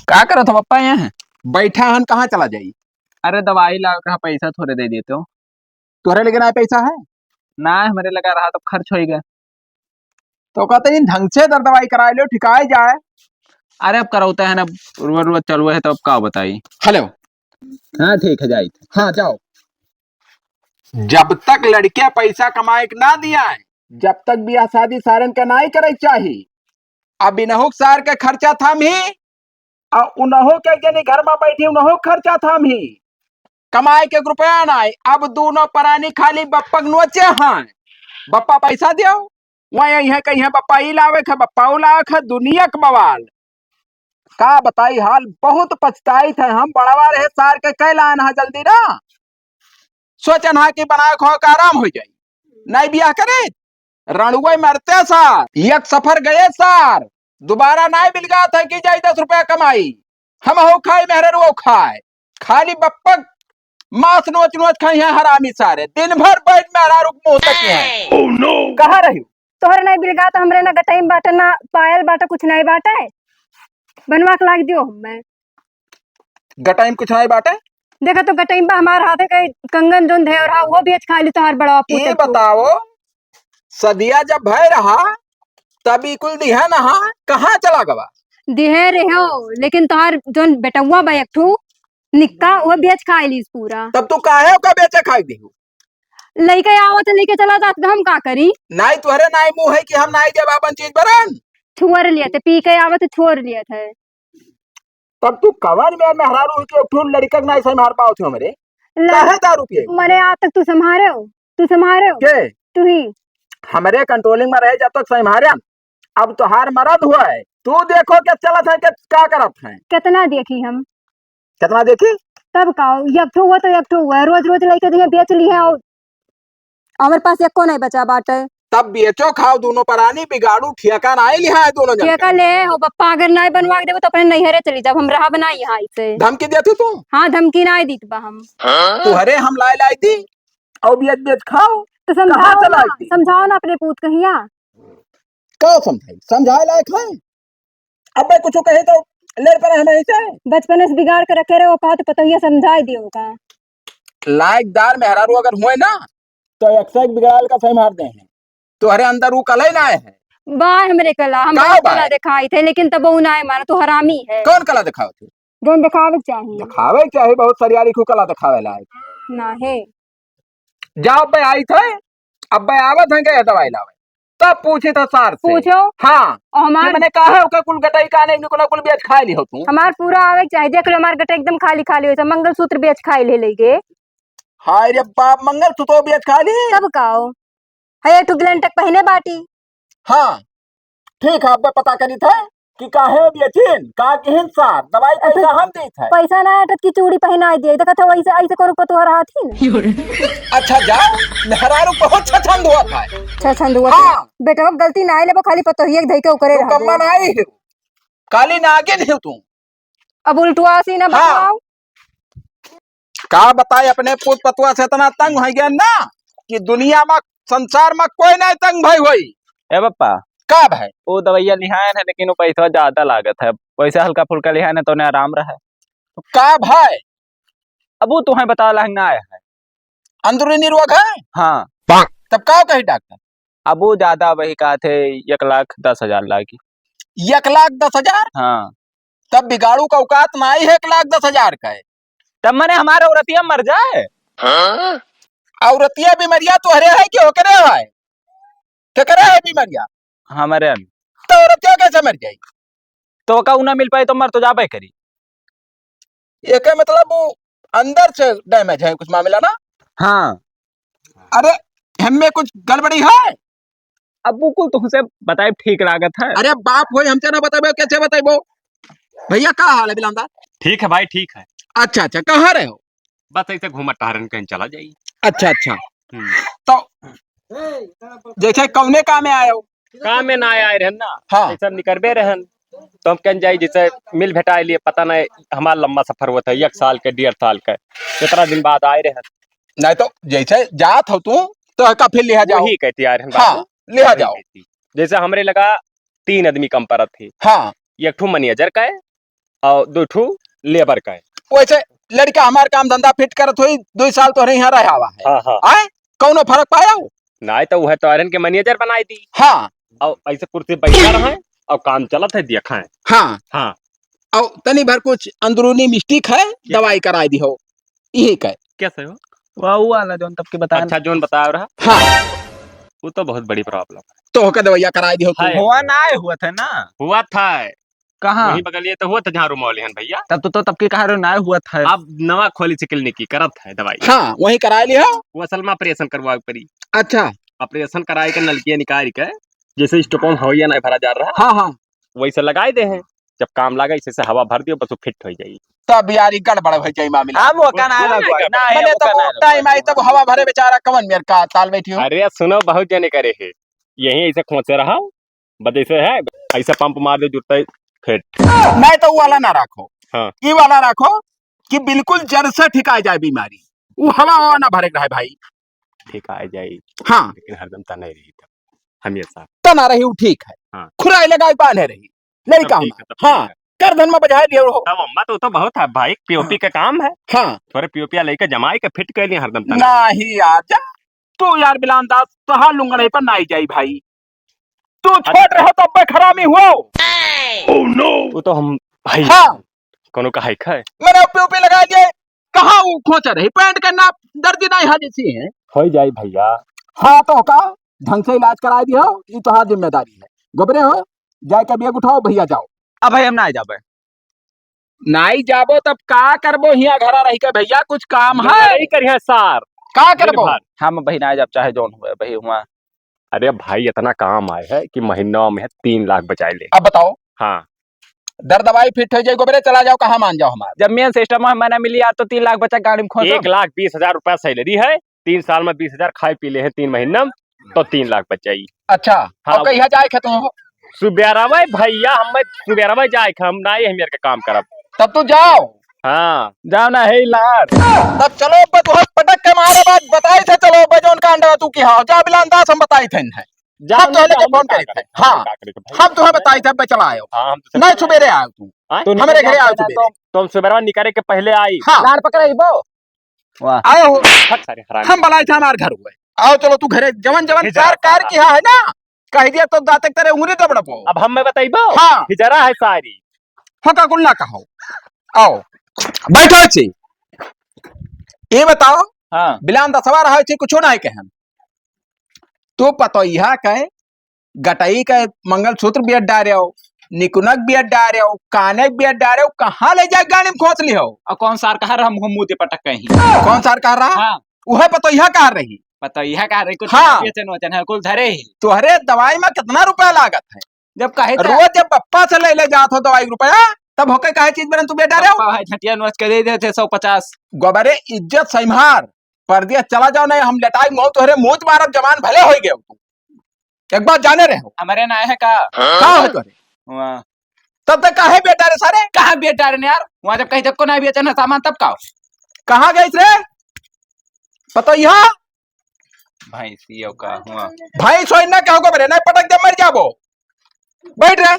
क्या करो तो पप्पा यहाँ है? बैठा हन कहाँ चला जाई? अरे दवाई ला कहा पैसा थोड़े दे देते हो। तोहरे लेकिन आए पैसा है ना हमारे लगा रहा तो खर्च हो गया। तो कहते इन ढंग से दवाई कराए लो ठिकाए जाए। अरे अब कराता है ना, रोज चल है तो अब क्या बताई। हेलो। हाँ ठीक है जाई। हाँ जाओ। जब तक लड़के पैसा कमाए के ना दिया है, जब तक बियाह शादी सारन का नहीं करे चाहिए। अब इनहु सार के खर्चा थाम ही और उनहु के जने घर में बैठी उनहु खर्चा थाम ही कमाए के रुपया ना। अब दोनों परानी खाली बप्पा नोचे हैं। बप्पा पैसा दियो वही है कहीं बप्पा ई लावे ख बप्पा उ लावे ख दुनिया के बवाल का बताई हाल। बहुत पछताई थे हम बड़वा रहे सार के कैला ना जल्दी ना सोचन हा कि बनाए खो का आराम हो जाए नहीं बियाह करे रणुए मरते सार एक सफर गए सार दोबारा नहीं मिल गया था कि जाई 10 रुपया कमाई हम हो खाए मेहर वो खाए खाली बप्पा मांस नोच नोच खाई है हरामी सारे दिन भर बैठ मेहरा रुक मुंह तक है। oh, no! कहाँ रही तोहर नहीं बिलगा तो हमरे ना गटाई बाटा ना पायल बाटा कुछ नहीं बाटा है बनवा के लाग दियो। मैं गटाई कुछ नहीं बाटे देखा तो गटाई बा हमार हाथे के कंगन जोन धे और वो बेच खा ली तोहार बड़ा पूत। ये बताओ सदिया जब भय रहा तभी कुल दिहा नहा कहाँ चला गवा दिहे रे हो लेकिन तोहार जोन बेटुआ बा एकठू निक्का वो बेच खा ली पूरा। तब तू काहे का बेचे खाई देहु लइका आवत लेके चला जात हम का करी नहीं तुहरे नहीं मुंह है कि हम नहीं देव अपन चीज बरन छुअर लिए थे पी के आवत छोड़ लिए थे। तब तू कवन में मेहरारू के ठूल लड़का नहीं सही मार पाओ थे हमरे काहे दारू पिए मरे आज तक तू संभारे हो के तू ही हमरे कंट्रोलिंग में रहे जब तक सही मारे। अब तो हार मरद हुआ है तू देखो क्या चला था क्या करत है कितना देखी हम कितना देखी तब का एकठू हुआ तो एकठू हुआ रोज रोज लेके दिए बेच ली है और हमारे पास एको नहीं बचा बाटे। तब बेचो खाओ दोनों परानी बिगाड़ू ठेका नहीं लिया है दोनों ठेका ले हो पप्पा अगर नहीं बनवा देबो तो अपने नैहरे चली जाब हम रहा बनाई यहाँ से। धमकी देती तू? हाँ धमकी नहीं दी बा हम तुहरे हम लाई थी और बेच बेच खाओ तो समझाओ ना अपने पूत कहिया क्या समझाई समझाए लायक है। अब मैं कुछ कहे तो ले पर हम ऐसे बचपन से बिगाड़ के रखे रहे वो कहा तो पता ही समझाई दियो का लायकदार मेहरारू अगर हुए ना तो एक बिगाड़ का सही मार दे हैं तुहरे अंदर वो कला ही ना है बाय हमरे कला हम कला दिखाई थे लेकिन तब वो ना माना तो हरामी है। कौन कला दिखाओ थे जोन दिखावे चाहिए बहुत सरियारी को कला दिखावे लायक ना है। जाओ भाई आई थे अब भाई आवत है क्या दवाई लावे तब पूछे था सार से पूछो हाँ हमार मैंने कहा है कुल गटाई काने कुल बेच खा ली हो तू हमार पूरा आवे चाहिए देख लो हमार गटा एकदम खाली खाली हो मंगलसूत्र बेच खाई ले लेगे। हाय रे बाप मंगल तू तो बेच खा ली तब काओ है टू ग्लैंटक पहने बाटी। हाँ ठीक है अब पता करी था कि काहे बेचिन का किहिन सार दवाई पैसा हम दी था पैसा ना अटक की चूड़ी पहना दिए देखा था वैसे ऐसे करो तो तुहरा हाथ ही अच्छा जाओ मेहरारू बहुत छछंद हुआ था छछंद हुआ हाँ। बेटा गलती ना लेबो खाली पतो ही एक धई के करे रहा कम्मा ना आई है काली नागिन है तू अब उल्टवा सी ना बताओ का बताए अपने पुत पतुआ से इतना तंग हो गया ना कि दुनिया में संसार में कोई नहीं तंग भाई हुई ए पप्पा का भाई वो दवाइया लिहान है लेकिन वो पैसा ज्यादा लागत है वैसे हल्का फुल्का लिहान है तो उन्हें आराम रहा है का भाई अब वो तुम्हें बता लहंगा आया है अंदरूनी रोग है हाँ तब का कही डॉक्टर अब वो ज्यादा वही कहा थे 1,10,000 लागी 1,10,000 हाँ तब बिगाड़ू का औकात ना ही है 1,10,000 का है तब मैंने हमारा औरतिया मर जाए औरतिया बीमारिया तो हरे है कि होकरे है क्या करे है बीमारिया हमारे तो औरतिया कैसे मर जाए तो का ना मिल पाई तो मर तो जाबे करी एक मतलब वो अंदर से डैमेज है कुछ मामला ना। हाँ अरे हमें कुछ गड़बड़ी है अब वो कुल तुमसे बताए ठीक लागत है। अरे बाप हो हमसे ना बताबे कैसे बताइबो भैया का हाल है बिलांदा ठीक है भाई ठीक है। अच्छा अच्छा कहाँ रहे हो बस ऐसे घूमा टहरन कहीं चला जाइए। अच्छा अच्छा तो जैसे कौने काम में आए हो काम में ना आए रहन ना हाँ सब निकलबे रहन तो हम कहीं जाई जैसे मिल भेटाए लिए पता नहीं हमारा लंबा सफर हुआ था 1 साल के 1.5 साल का कितना दिन बाद आए रहन नहीं तो जैसे जात हो तू तो का फिर लिहा जाओ वही कहती आ रहन हाँ लिहा जाओ जैसे हमरे लगा 3 आदमी कम परत थे हाँ एक ठू मैनेजर का है और 2 ठू लेबर का है। वैसे लड़का हमार काम धंधा फिट करत हुई 2 साल तोहरे यहाँ रहा हुआ है हाँ हाँ आए कौनो फर्क पाया हो? नहीं तो वह तोरन के मैनेजर बनाई दी हाँ और ऐसे कुर्सी बैठा रहे और काम चलत है देखा है। हाँ हाँ और तनी भर कुछ अंदरूनी मिस्टेक है दवाई कराई दी हो यही कह कैसे हो? वो वाला जो तब के बताया अच्छा जोन बता रहा हाँ वो तो बहुत बड़ी प्रॉब्लम तो होकर दवाइया कराई दी हो तू। है। हुआ ना आए हुआ था ना हुआ था कहाँ वही बगलिए तो हुआ था जहाँ रूम वाले हैं भैया। तब के कहा ना हुआ था अब नवा खोली से क्लिनिक की करत है दवाई। हाँ वही कराई ली हो। वो असल में ऑपरेशन करवा पड़ी। अच्छा ऑपरेशन कराए के नलकिया निकाल के जैसे स्टोपम हवैया नहीं भरा जा रहा हाँ हाँ वैसे लगाए दे हैं। जब काम लगा इसे से हवा भर दियो बस वो फिट हो जाएगी। तब यार ये गड़बड़ हो जाए मामला। हम वो कना लगवा ना है मैंने वो तब कना टाइम आई तब हवा भरे बेचारा कवन मेरे का ताल बैठी हो। अरे सुनो बहुत जने करे है यही ऐसे खोचे रहा बस ऐसे है ऐसा पंप मार दे जुटता है फिट। नहीं तो वो वाला ना रखो हाँ ये वाला रखो कि बिल्कुल जड़ से ठिकाई जाए बीमारी वो हवा ना भरे रहे भाई। ठीक आ जाएगी हाँ लेकिन हरदम ता नहीं रही तब हमेशा तो ना रही वो ठीक है हाँ। खुराई लगाई बांधे रही लड़का तब ठीक है, तब हाँ ठीक है। कर धन में बजाय दियो हो। तब अम्मा तो बहुत है भाई पीओपी का काम है। हाँ थोड़े पीओपिया लेके जमाई के फिट कर लिया हरदम ता नहीं यार जा तू यार बिलान दास तो हाँ लूंगा नहीं पर ना ही जाई भाई तू छोट रहो तब पे खरामी हुआ। वो तो हम भाई हाँ कोनो का हाइक है मैंने उपे लगा दिए कहाँ वो खोचा रही पैंट का नाप दर्जी नहीं है जैसी है। हो जाए भैया। हाँ तो का ढंग से इलाज करा दियो ये तो हाँ जिम्मेदारी है गोबरे हो जाए के बेग उठाओ भैया जाओ। अब भाई हम ना जाबे नहीं जाबो तब का करबो हिया घरा रही के भैया कुछ काम है नहीं करिए सार का करबो। हम भाई ना जब चाहे जोन हुए भाई हुआ। अरे भाई इतना काम आए है कि महीना में 3 लाख बचाए ले। अब बताओ हाँ दर दवाई फिट हो जाए गोबरे चला जाओ कहाँ मान जाओ हमारा। जब मेन सिस्टम में मैंने मिली यार तो 3 लाख बचा गाड़ी में खोस 1,20,000 रुपया सैलरी है 3 साल में 20,000 खाए पी ले हैं 3 महीना में तो 3 लाख बच जाई। अच्छा हाँ। और कहीं जाए खे तुम सुबेरवा भैया हम सुबेरवा जाए हम ना ही मेरे का काम करब। तब तू जाओ। हाँ जाओ ना है लार तब चलो तू पटक के मारे बात बताई थे चलो बजोन का अंडा तू की हाँ जा बिलान दास हम बताई थे हम तो लेके फोन करी थे हाँ हम तुम्हें बताई थे चला आयो हाँ नहीं सुबेरे आयो तू हमारे घरे आओ सुबेरे तुम सुबेरवा निकाले के पहले आई हाँ लार पकड़ाई बो वाह आओ फट सारे हराम। हम बुलाए थे हमारे घर हुए आओ चलो तू घरे जवन जवन कार कार की है ना कह दिया तो दातक तेरे उंगली दबड़ पो। अब हम मैं बताइबो हाँ हिजरा है सारी हका गुल्ला कहो आओ बैठो छी ये बताओ हाँ बिलान दसवा रहा छी कुछ ना है कहन तो पतो यह कहे गटई का मंगलसूत्र भी अड्डा रहे हो निकुनक भी अड्डा रहे हो कानक भी अड्डा रहे हो कहाँ ले जाए गाड़ी में खोस ली हो। और कौन सार कहा हम मुंह ते पटक कहीं कौन सार कह रहा हाँ वह पतो यह कह रही पता यह कह रही कुछ हाँ। बेचन वचन है कुल धरे ही तुहरे दवाई में कितना रुपया लागत है जब कहे रोज जब पप्पा से ले जात हो दवाई रुपया तब होके कहे चीज बरन तू बेटा रहे हो भाई झटिया नोच के दे देते 150 गोबरे इज्जत सैमार पर दिया चला जाओ नहीं हम लटाई मुंह तुहरे मुंह मारब जमान भले हो गए तू एक बात जाने रहे हो हमारे ना है का का है तुहरे वहाँ तब तक काहे बेटा रे सारे कहाँ बेटा रे यार वहाँ जब कहीं तक को नहीं बेचना सामान तब का कहाँ गई रे पतो यहाँ भाई सीओ का हुआ भाई सोई ना क्या होगा नहीं पटक दे मर जाबो बैठ रहे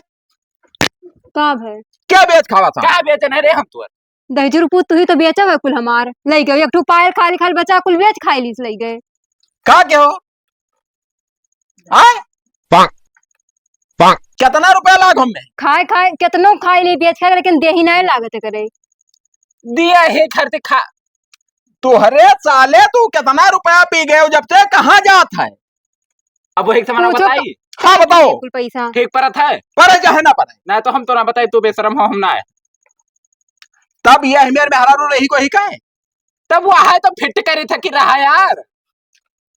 का भे क्या बेच खावा था क्या बेचना रे हम तुअर दही रुपू तू ही तो बेचा हुआ कुल हमार लई गए एक ठू पायल खाली खाली बचा कुल बेच खाई लीस लई गए का क्या हो आए कितना रुपया लाग हम में खाए खाए कितनो खाई ली बेच खाए लेकिन देही नहीं लागत करे दिया है खर्च खा तुहरे साले तू कितना रुपया पी गए हो जब से कहाँ जात है अब वही से मना पूछो बताई हाँ बताओ कुल पैसा ठीक परत है पर जहे ना पड़े ना तो हम तो ना बताई तू बेशरम हो हम ना है तब ये हमेर में हरारू रही को ही कहे तब वो है तो फिट करी था कि रहा यार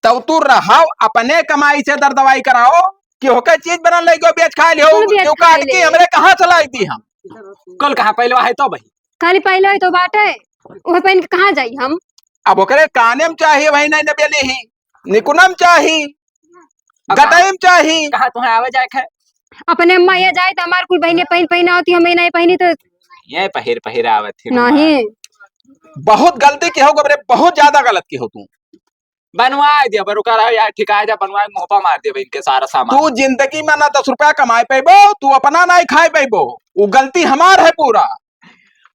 तब तू रहाओ अपने कमाई से दर दवाई कराओ कि होकर चीज बनल लगी बेच खा लियो कुल बेच क्यों खा काट ले। के हमरे कहाँ चलाई दी हम कल कहाँ पहले है तो भाई खाली पहले ही तो बाटे वह पहन के कहाँ जाई हम अब ओकरे काने में चाहिए वही नहीं नबेली ही निकुनम चाहिए गटाई में चाहिए कहाँ तुम्हें आवे जाए है अपने अम्मा ये जाए तो हमार कुल बहने पहन होती हमें नहीं पहनी तो ये पहिर आवत थी नहीं बहुत गलती की हो गबरे बहुत ज्यादा गलत की हो तू बनवाए दिया बरुका रहा यार ठिकाए जा बनवाए मोहपा मार दिया इनके सारा सामान तू जिंदगी में ना 10 रुपया कमाए पैबो तू अपना नहीं खाए पैबो वो गलती हमार है पूरा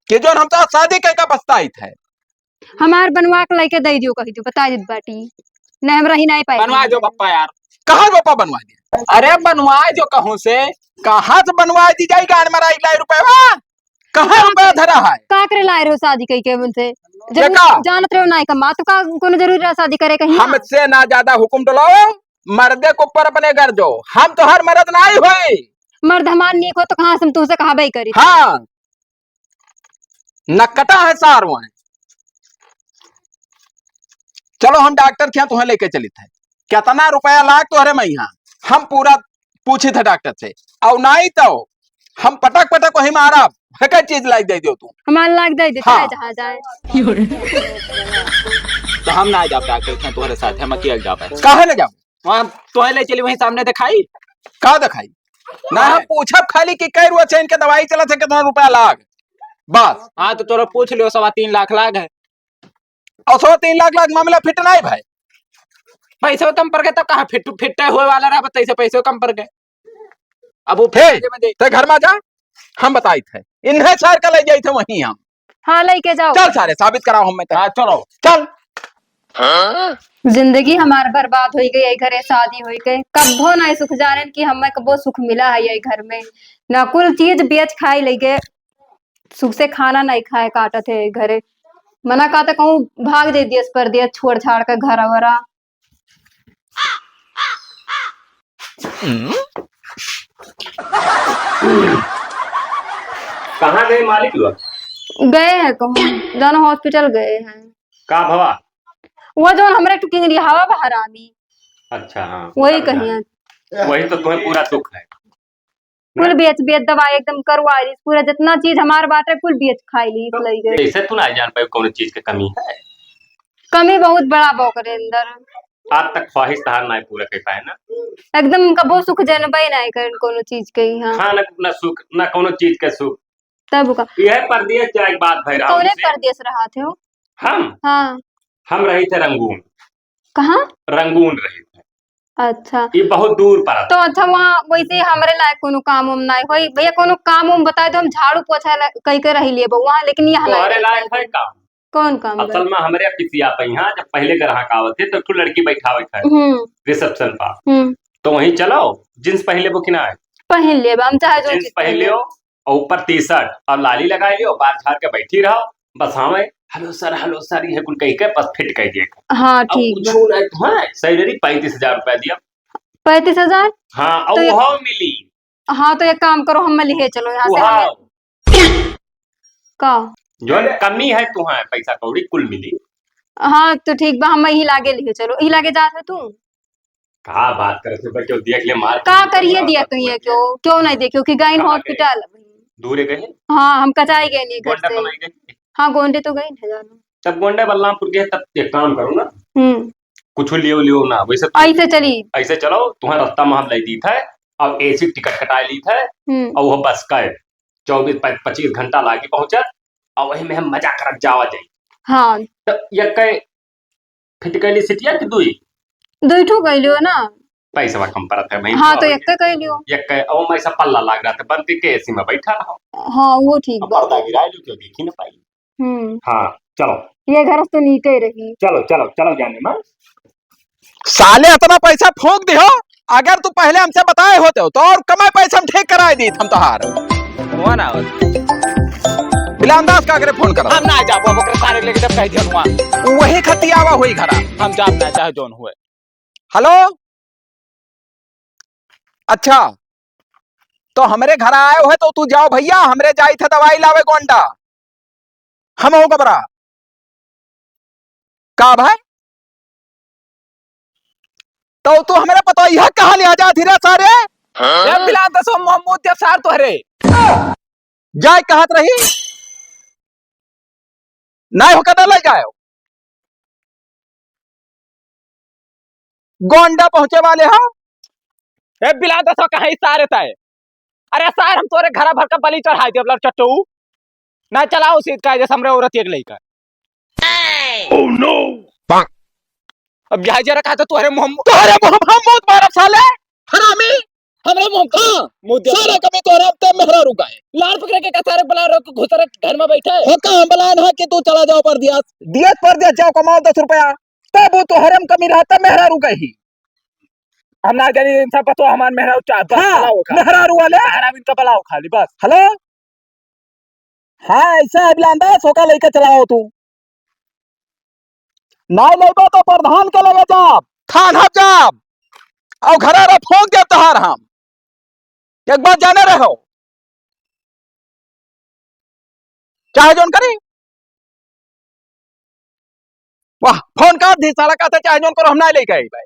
कि जो हम तो शादी के का बस्ताइत है। हमार बनवा के लेके दे दियो कही दियो बता दे बाटी न हमरा ही नहीं पाई बनवा दो पप्पा यार। कहाँ रोपा बनवा दिया? अरे बनवा जो कहूँ से, कहाँ से बनवा दी जाए गाड़ में 1 लाख रुपए कहाँ रुपया धरा है? का करे लाए रहो शादी कई के मुझसे देखा? जानत रहो नहीं कमा तो का कोनो जरूरी रहा शादी करे कहीं हमसे ना ज्यादा हुक्म डलाओ, मर्दे को ऊपर अपने घर जो, हम तो हर मर्द नहीं हुए। मर्द हमार नीक हो तो कहाँ से हम तुमसे कहा बई करी हाँ नकटा है सार वहाँ। चलो हम डॉक्टर के यहाँ तुम्हें लेके चली थे, कितना रुपया लाग तोहरे में यहाँ हम पूरा पूछे थे डॉक्टर से, और नहीं तो हम पटक पटक वही मारा है चीज लाइक दे दो तू। हमार लाग दे दे हाँ। जहाँ जाए तो हम ना जाओ डॉक्टर के तुम्हारे साथ, हम अकेले जाओ। काहे न जाओ? वहाँ तो ले चली वहीं सामने दिखाई का दिखाई ना हम पूछब खाली कि कई रुआ चैन के दवाई चला थे कितना रुपया लाग बस। हाँ तो तोरा पूछ लियो 3.25 लाख लाग है। और 3 लाख लाख मामला फिट नहीं भाई। पैसे कम पड़ गए तो कहाँ फिट हुए वाला रहा, बताइए पैसे कम पड़ गए। अब वो ते घर में जा, हम बताई थे इन्हें सार का ले जाई थे वहीं हम। हाँ लेके जाओ चल सारे साबित कराओ हम। हाँ चलो चल। जिंदगी हमार बर्बाद हो गई, यही घरे शादी हो गई, कब्बो नहीं सुख जाने की हमें कब्बो सुख मिला है यही घर में, ना कुल चीज बेच खाई ले गए, सुख से खाना नहीं खाए काटत है यही घरे। मना कहते कहूँ भाग दे दियस पर दिया छोड़ छाड़ कर घर वरा। कहाँ गए मालिक लोग? गए हैं कहूँ जानो हॉस्पिटल गए हैं। का भवा? वो जो हमरे टुकिंग हवा बाहर आमी अच्छा हाँ वही कहीं है। वही तो तुम्हें पूरा दुख है। कुल बेच बेच दवाई एकदम करवा ली, पूरा जितना चीज हमारे बाटे कुल बेच खाई ली लई गए। ऐसे तू ना जान पाए कौन चीज की कमी है। कमी बहुत बड़ा बौकरे अंदर, आज तक ख्वाहिश तहार ना पूरा कर पाए ना। एकदम कबो सुख जनबे नहीं कर कोनो चीज के यहाँ। हाँ ना सुख ना कोनो चीज के सुख। तब का यह परदेश क्या एक बात भैरा कौने परदेश रहा थे हो? हम हाँ रहे थे रंगून। कहाँ? रंगून रहे थे। अच्छा ये बहुत दूर पड़ा तो अच्छा वहाँ वैसे हमरे लायक कोनो काम उम नहीं होई भैया, कोनो काम उम बताए तो हम झाड़ू पोछा कई के रही लिए वहाँ, लेकिन यहाँ तो हमारे नहीं। लायक है काम। कौन काम? असल में हमारे पिसिया पे यहाँ जब पहले ग्राहक आवत थे तो एक लड़की बैठावे थे रिसेप्शन पर, तो वहीं चलो जींस पहले वो किना है पहन ले हम चाहे जो जींस पहन लियो और ऊपर टी-शर्ट और लाली लगा लियो, बाल झाड़ के बैठी रहो बस। हमें हेलो सर ये कुल कह के बस फिट कर दिया। हाँ ठीक है सैलरी 35,000 रुपया दिया। 35,000? हाँ तो और वो मिली। हाँ तो एक काम करो हम लिए चलो यहाँ से हाँ का जो कमी है तुम्हें पैसा कौड़ी कुल मिली। हाँ तो ठीक बा हम ही लागे लिए चलो, ही लागे जात है तू का बात करे थे क्यों देख ले मार का करिए दिया कहिए क्यों नहीं देखियो कि गई हॉस्पिटल दूर गए। हाँ हम कचाई गए नहीं घर गोंडा से। तो नहीं गए। हाँ गोंडे तो गई ना जानो। तब गोंडा बलरामपुर गए तब एक काम करो ना कुछ लियो ना वैसे ऐसे चली ऐसे चलो तुम्हारा रास्ता में हम ले दी था और एसी टिकट कटा ली था और वो बस का 24-25 घंटा लागे पहुंचा और वही में हम मजा कर जावा जाए। हाँ तो ये कई फिटकली सिटिया की दुई ठो गई लियो ना पैसा कम पड़ा था भाई। हाँ तो एक कह लियो एक और मैं सब पल्ला लग रहा था बंद के एसी में बैठा रहा। हाँ वो ठीक बा। पर्दा गिरा लो क्यों देखी ना पाई। हाँ चलो ये घर तो नीचे रही। चलो चलो चलो जाने में साले इतना पैसा फूंक दियो, अगर तू पहले हमसे बताए होते हो तो और कमाई पैसा हम ठीक कराए दी हम तोहार। हुआ ना बिलांदास का अगर फोन करो हम ना जाबो बकरे सारे लेके जब कह दिया हुआ वही खतियावा हुई घरा हम जाब ना चाहे जोन हुए। हेलो अच्छा तो हमारे घर आए हो तो तू जाओ भैया, हमरे जाई थे दवाई लावे गोंडा। हम हो घबरा का भाई तो तू हमारे पता यह कहा लिया जा धीरे सारे बिलांदास मोहम्मद सार तो हरे जाए कहत रही नहीं हो कदा ले जाओ गोंडा पहुंचे वाले हो। बिलांदास कहीं सारे था। अरे सार हम तोरे घर भर का बलि चढ़ाई दे चट्टू ना चलाओ सीध का जैसे हमरे औरत एक लइका। ओह नो अब जहाज रखा तो तोरे मोहम्मद मारब साले हरामी हमरा मुंह मुद्दे सारा कमी तो हराम तब मेहरा रुका है लाल पकड़ के कसारे बुला रहे घुसरे घर में बैठे हो कहां बलान है कि तू चला जाओ पर दिया जाओ कमाओ 10 रुपया तब वो तो हरम कमी रहा तब मेहरा रुका ही हम ना जानी सब पतो हमार मेहरा चाहता हाँ, मेहरा रुआले हराम इनका बलाओ खाली बस। हेलो हाँ ऐसा है बिलांदा सोका लेके चलाओ तू नाई लेबो तो प्रधान के लगे जाब थान हब जाब और घरे रे फोन के तहार हम एक बार जाने रहो चाहे जोन करी वाह फोन काट दी साला कहते चाहे जोन करो हम ना लेके आई भाई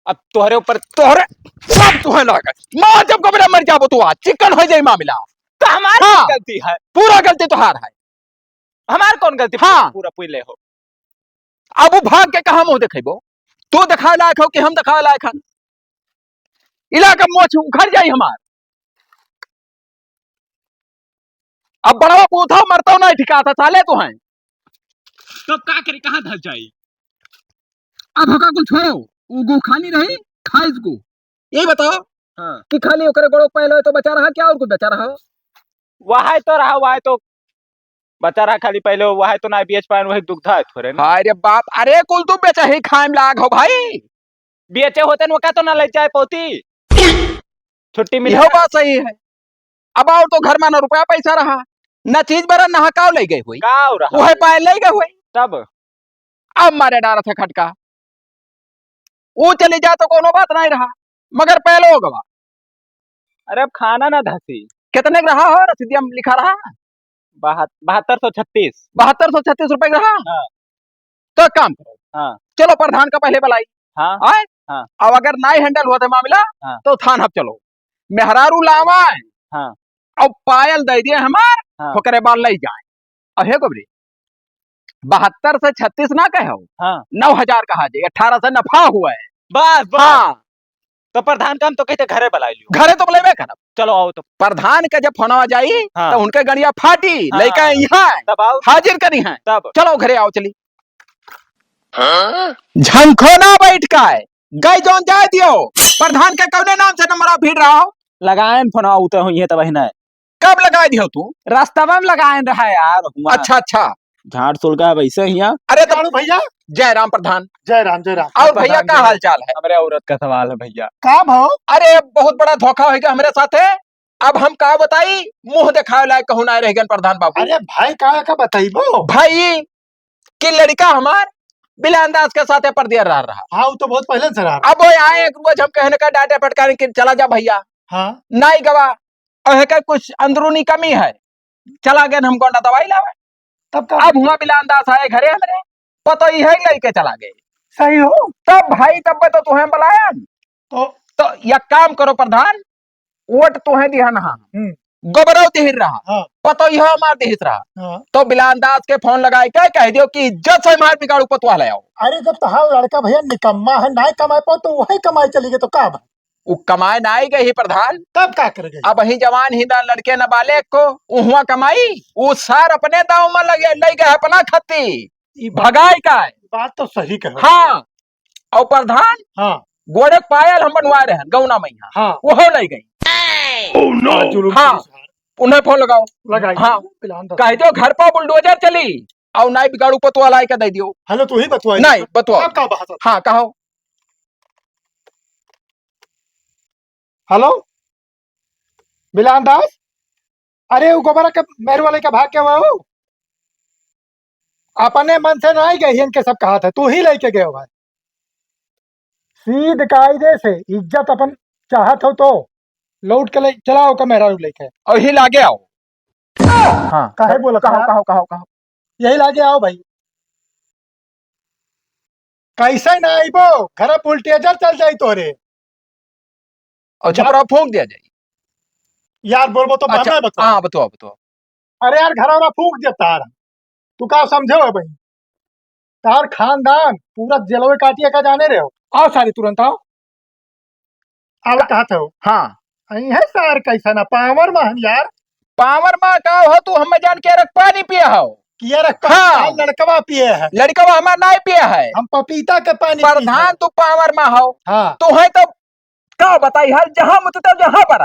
अब तोहरे ऊपर तोहरे सब तुहे लगा मां जब कबरे मर जाबो तू आज चिकन हो जाई मामला तो हमारी हाँ। गलती है, पूरा गलती तोहार है हमार कौन गलती? हाँ। पूरा पुले हो अब वो भाग के कहा मुंह देखेबो तू दिखा लायक हो कि हम दिखा लायक हन इलाका मोछ उखड़ जाई हमार अब बड़ा पूथा मरता नहीं ठिका था साले तो हैं तो का करी कहां धल जाई? अब होका कुछ छोड़ो उगो खाली रही खाइस को यही बताओ हाँ। कि खाली ओकरे गोड़ो पहले तो बचा रहा क्या और कुछ बचा रहा वहां तो रहा वहां तो बचा रहा खाली पहले वहां तो ना बेच पाए वही दुग्धा है थोड़े ना अरे बाप अरे कुल तू बेचा ही खाइम लाग हो भाई बेचे होते न का तो ना ले जाए पोती छुट्टी मिली यह बात सही है अब और तो घर में ना रुपया पैसा रहा न चीज बरा ना हकाव ले गई हुई का हो रहा वह पाए ले गए हुई तब अब मारे डारा था खटका वो चली जा तो कोनो बात नहीं रहा मगर पहले हो गवा अरे अब खाना ना धसी कितने का रहा हो रसीदिया में लिखा रहा 7236 7236 रुपए का रहा हाँ। तो एक काम करो हाँ। चलो प्रधान का पहले बुलाई हाँ आए हाँ। अब अगर नहीं हैंडल हुआ था मामला हाँ। तो थान हब चलो मेहरारू लावा हाँ। अब पायल दे दिए हमार हाँ। होकरे बाद ले जाए अहे गोबरी 72 से 36 ना कहो हाँ 9000 कहा जाए 18 से नफा हुआ है बस बस हाँ तो प्रधान का हम तो कहते घरे बुला लियो घरे तो बुलेबे करब चलो आओ तो प्रधान का जब फोनवा जाई हाँ। तो उनके गड़िया फाटी हाँ। लेके यहाँ तब आओ हाजिर करी है तब चलो घरे आओ चली झंखो ना बैठ का गई जोन जाए दियो प्रधान के कौने नाम से नंबर भीड़ रहा हो लगाए फोन उते हो ये तब ना कब लगाए दियो तू रास्ता में लगाए रहा यार अच्छा अच्छा झाड़ सुलगा वैसे ही अरे तो भैया जय राम प्रधान जय राम जय राम और भैया का हाल चाल है हमारे औरत का सवाल है भैया का भाव अरे बहुत बड़ा धोखा होगा हमारे साथ है अब हम का बताई मुंह दिखाए लायक कहूँ ना रहेगा प्रधान बाबू अरे भाई का बताइबो भाई कि लड़का हमार बिला अंदाज के साथ पर दिया रहा हाँ वो तो बहुत पहले से रहा अब वो आए एक रोज हम कहने का डांटे फटकाने की चला जा भैया हाँ नहीं गवा और का कुछ अंदरूनी कमी है चला गए हम कौन दवाई लावे तब का अब हुआ बिला अंदाज आए घरे हमरे पता ही है लेके चला गए सही हो तब भाई तब तो तुम्हें बुलाया तो यह काम करो प्रधान वोट तुम्हें दिया नहा गोबरव दिहिर रहा हाँ। पतो यह हमार दिहित रहा हाँ। तो बिला अंदाज के फोन लगाए के कह दियो कि इज्जत से मार बिगाड़ू पतवा ले आओ अरे जब तहार लड़का भैया निकम्मा है ना कमाए पाओ तो वही कमाई चली गई तो का भाई वो कमाए ना आई गई प्रधान तब का कर गई अब ही जवान ही ना लड़के न बाले को उहुआ कमाई वो सार अपने दाव में लगे ले गए अपना खत्ती भगाई का बात तो सही कहो हाँ और प्रधान हाँ गोड़े पायल हम बनवा रहे हैं गौना मैया हाँ वो ले गई हाँ उन्हें फोन लगाओ लगाई हाँ पिलान दो कह दो घर पर बुलडोजर चली और नाई बिगाड़ू पतवा लाई के दे दियो हेलो तू ही बतवाई नहीं बतवाओ अब का बात है? हाँ कहो हेलो बिलान दास अरे वो गोबरा के मेरे वाले का भाग के वो अपने मन से नहीं गई इनके सब कहा था तू ही लेके गए भाई सीध कायदे से इज्जत अपन चाहत हो तो लौट के ले चलाओ का मेरा लेके और ही लागे आओ हाँ काहे बोला कहो कहो कहो कहो यही लागे आओ भाई कैसे ना आईबो घर बुलटेजर चल जाई तोरे और छपरा फूंक दिया जाए यार बोलबो तो अच्छा, मैं बता हाँ बताओ बताओ अरे यार घर वाला फूक दिया तार तू का समझो भाई तार खानदान पूरा जलवे काटिया का जाने रहे हो आओ सारी तुरंत आओ अब कहा था हाँ अही है सार कैसा ना पावर महन यार पावर माँ का हो तू हमें जान के रख पानी पिया हो किया रखा हाँ। लड़कवा पिए है लड़का हमारा नहीं पिया है हम पपीता के पानी प्रधान तू पावर माँ हो हाँ तू है तो का बताई हर जहां मुतते जहां पर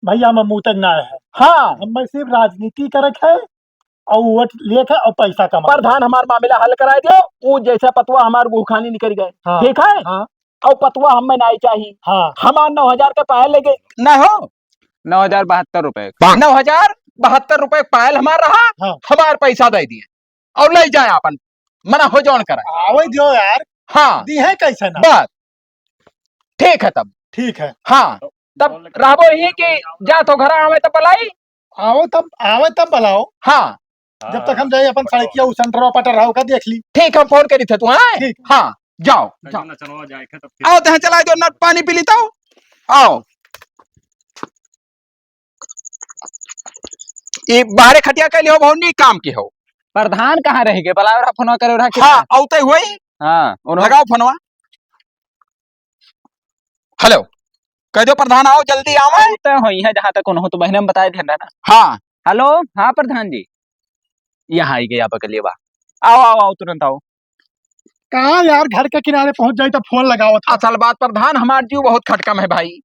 भैया हम मुंह तक ना है। हाँ हम सिर्फ राजनीति करक है और वोट लेके और पैसा कमा। प्रधान हमार मामला हल कराए दो। वो जैसा पतवा हमार गुखानी निकल गए। हाँ, ठीक है। हाँ, और पतवा हमें नहीं चाहिए। हाँ, हमार 9,000 का पायल लेके न हो 9,072 रुपए। 9,072 पायल हमार रहा। हाँ। हमार पैसा दे दिए और ले जाए अपन मना हो जौन करा। आवे दियो यार। हाँ दी है कैसे ना। बस ठीक है तब। ठीक है। हाँ तब रहबो ही कि जा तो घर आवे तो पलाई। आवे तब बुलाओ। हाँ जब तक हम जाए अपन सड़किया उ सेंटरवा पटर रहो का देख ली। ठीक है फोन करी थे तू। हाँ ठीक। हाँ जाओ आओ तहाँ चला दो नट पानी पी लेता हूँ। आओ ये बाहरे खटिया के लिए हो बहुत नहीं काम की हो। प्रधान कहाँ रह गए बला फोन करे रहा हाँ औते हुई हाँ लगाओ फोनवा। हेलो कह दो प्रधान आओ जल्दी आओ। तो हुई है जहाँ तक हो तो बहने में बताए थे ना। हाँ हेलो हाँ प्रधान जी यहाँ ही गया बकलिए बा। आओ आओ आओ तुरंत आओ। कहाँ यार घर के किनारे पहुंच जाए तो फोन लगाओ था। असल बात प्रधान हमार जीव बहुत खटकम है भाई।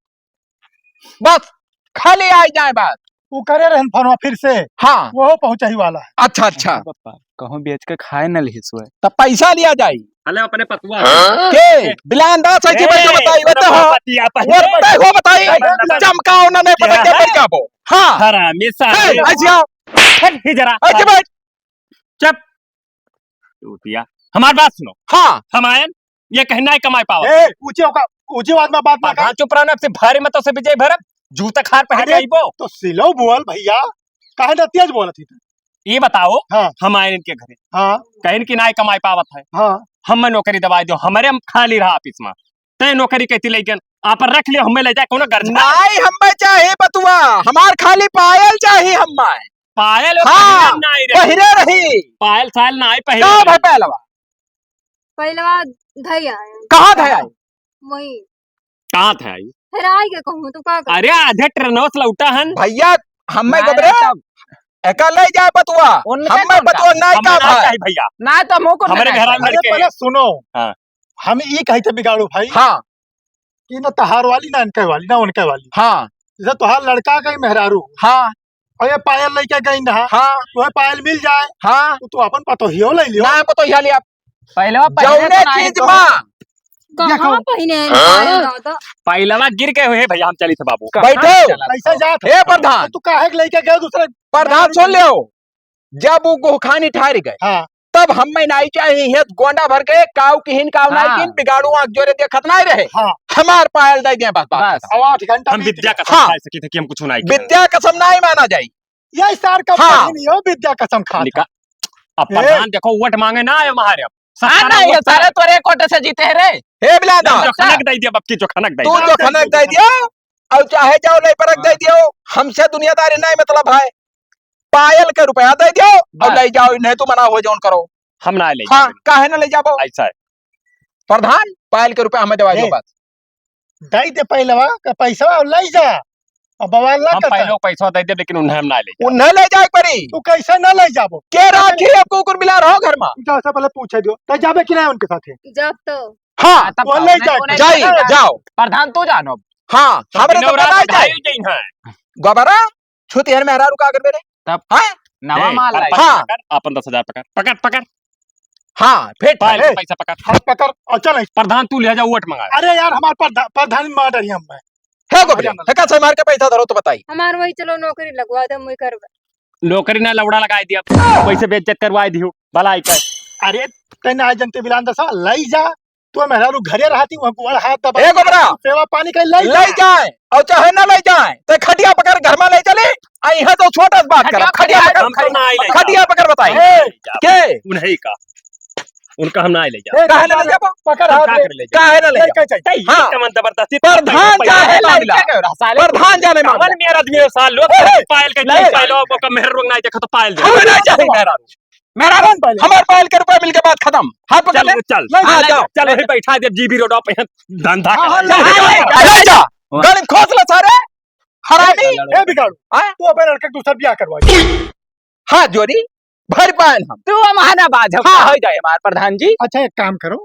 बस खाली आ जाए बात। वो करे रहन फोनवा फिर से। हाँ वो पहुंचा ही वाला है। अच्छा अच्छा पप्पा कहूँ बेच के खाए न लिहिस हुए। तब पैसा लिया जाए हले अपने पतुआ के बिलान दास है कि भाई बताई बता हो बताई चमकाओ ना नहीं पता क्या कर जाबो। हाँ हरामी साले ऐसे आओ ही जरा ऐसे बैठ। चुप टूटिया हमारी बात सुनो। हाँ हमायन ये कहना है कमाई पावा ए ऊंची आवाज में बात ना कर। हाँ चुप रहना से भारी मत से विजय भरत जूता खार पहन अरे, आईबो। तो सिलो बोल भैया काहे ना तेज बोलत थी। ये बताओ हाँ। हमायन के घरे हाँ कहीं की नाई कमाई पावत है। हाँ हम नौकरी दवाई दो हमारे हम खाली रहा ऑफिस में तय नौकरी कहती लेकिन आप रख लियो हमें ले जाए कोनो गर्ज नहीं हमें चाहिए बतुआ हमार खाली पायल चाहिए हमें। पायल और हाँ, नाई पहिरे रही पायल साल नाई का पहले भाई पहलवा पहलवा धैया कहाँ था आई। वही कहाँ था आई। फिर आई के कहूँ तो का कर? अरे आधे ट्रेनों से लौटा हन भैया हमें गबरे एका ले जाए बतुआ हमें बतुआ नहीं का भाई भैया ना तो मुँह को हमारे घर में अरे पहले सुनो। हाँ। हम ये कहे थे बिगाड़ू भाई हाँ कि ना तहार वाली ना इनके वाली ना उनके वाली। हाँ जैसे तुहार लड़का गई मेहरारू हाँ और ये पायल लेके गई ना हाँ तुम्हें पायल मिल जाए हाँ तो तू अपन पतोहियो ले लियो। ना बतो यहाँ लिया पहलवा जौने चीज माँ कहाँ पहने हैं पायल दादा? पहलवा गिर गए हुए भैया हम चली थे बाबू बैठो कैसे जात हे प्रधान तू काहे के लेके गए दूसरे। प्रधान सुन लियो जब वो गोखानी ठहर गए हाँ तब हमें नहीं चाहिए है गोंडा भर के काव किहिन काव हाँ। नहीं किन बिगाड़ू आंख जोरे देखत नहीं रहे। हाँ हमार पायल दे दिए बस बात। बस। अब 8 घंटा हम बीत विद्या गया। का हाँ। खाए सकी थे कि हम कुछ नहीं किए। विद्या कसम नहीं माना जाये। ये सार का हाँ। नहीं हो विद्या कसम खा। निका अब प्रधान देखो वोट मांगे ना आए हमारे अब हाँ ना ये सारे तोरे कोटे से जीते हैं रे। हे बिलादा जो खनक दे दिया बक्की जो खनक दे तू दिया जो खनक दे दियो और चाहे जाओ नहीं परख दे दियो हमसे दुनियादारी नहीं मतलब है। पायल के रुपया दे दियो और ले जाओ नहीं तो मना हो जाओ करो। हम ना ले हाँ काहे ना ले जाबो ऐसा है प्रधान पायल के रुपया हमें दवा दो बस। दे दे पहलवा का पैसा और ले जा और बवाल ना हम करता। पहले पैसा दे दे लेकिन उन्हें हम ना ले उन्हें ले जाए परी तू कैसे ना ले जाबो। के राखी है कुकुर बिला रहो घर में। जैसा पहले पूछे दियो तो जाबे कि नहीं उनके साथ। जब तो हाँ तब वो तो ले उन्हें- जाए। उन्हें जाई जाए। जाओ प्रधान तू जानो हाँ हमरे तो पता जाए है गोबरा छुती है मेहरा रुका कर मेरे तब हाँ नवा माल लाई। हाँ। अपन 10,000 पकड़ पकड़ पकड़ हाँ फिर पायल का पैसा पकड़ हाथ पकड़ और चल। प्रधान तू ले जा वोट मंगा अरे यार हमारे प्रधान मर्डर हम में है गोबरे है से मार के पैसा धरो तो बताई। हमार वही चलो नौकरी लगवा दे मुई कर। नौकरी ना लौड़ा लगाई दिया पैसे बेइज्जत करवाई दियो भला आई कर अरे तेने आज जनते बिलान दसा लई जा तू मेहरारू घरे रहती वहां गोड़ हाथ दबा ए गोबरा सेवा पानी का लई ले जाए और चाहे ना ले जाए तो खटिया पकड़ घर में ले चले आई है तो छोटा बात कर खटिया पकड़ हम तो ना आई ले खटिया पकड़ बताई के उन्हें का उनका हम ना ले जा काहे ना ले जाबो पकड़ हम हाथ का रे। कर ले जा काहे ना ले जाबो चाहिए हाँ। कमन जबरदस्ती प्रधान चाहे मामला प्रधान जाने मामला कमन मेरा आदमी साल लोग पायल के नहीं। पायल को मेहर रोग नहीं देखा तो पायल दे हमें नहीं चाहिए मेहरा मेरा हमारे पायल के रुपए मिल के बाद खत्म हाथ पकड़ ले चल हाँ, जाओ। चल वही बैठा दे जीबी रोड पे धंधा हाँ, कर ले जा गली खोस ले सारे हरामी ए बिगाड़ू हाँ? तू अपने लड़के दूसरा ब्याह करवा। हाँ जोरी भर पायल हम तू महाना बाज हाँ। हो जाए हमारे प्रधान जी। अच्छा एक काम करो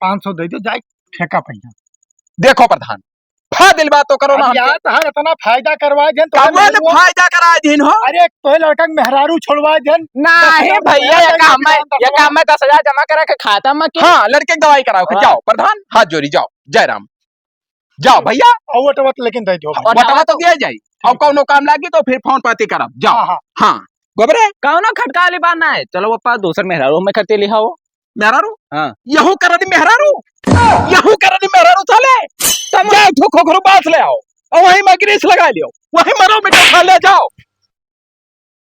500 दे दो जाए ठेका पैसा देखो प्रधान फादिल बात तो करो ना अब यार तहार इतना फायदा करवाए जन कमल फायदा करा दिन हो अरे तो लड़का के मेहरारू छोड़वाए जन नहीं भैया ये काम में 10,000 जमा करा के खाता में कि हाँ लड़के की दवाई कराओ जाओ प्रधान हाथ जोड़ी जाओ जयराम जाओ भैया अवट लेकिन दे दो बटवा तो दिया जाई अब कौनो काम लागी तो फिर फोन पाती करब जाओ हाँ, हाँ गोबरे कौनो खटका वाली बात ना है चलो पप्पा दूसर मेहरारू में करते लिखा हो मेहरारू हाँ यहू करनी मेहरारू साले जाओ खोखरू बात ले आओ और वहीं में ग्रीस लगा लियो वहीं मरो मिठो खा ले जाओ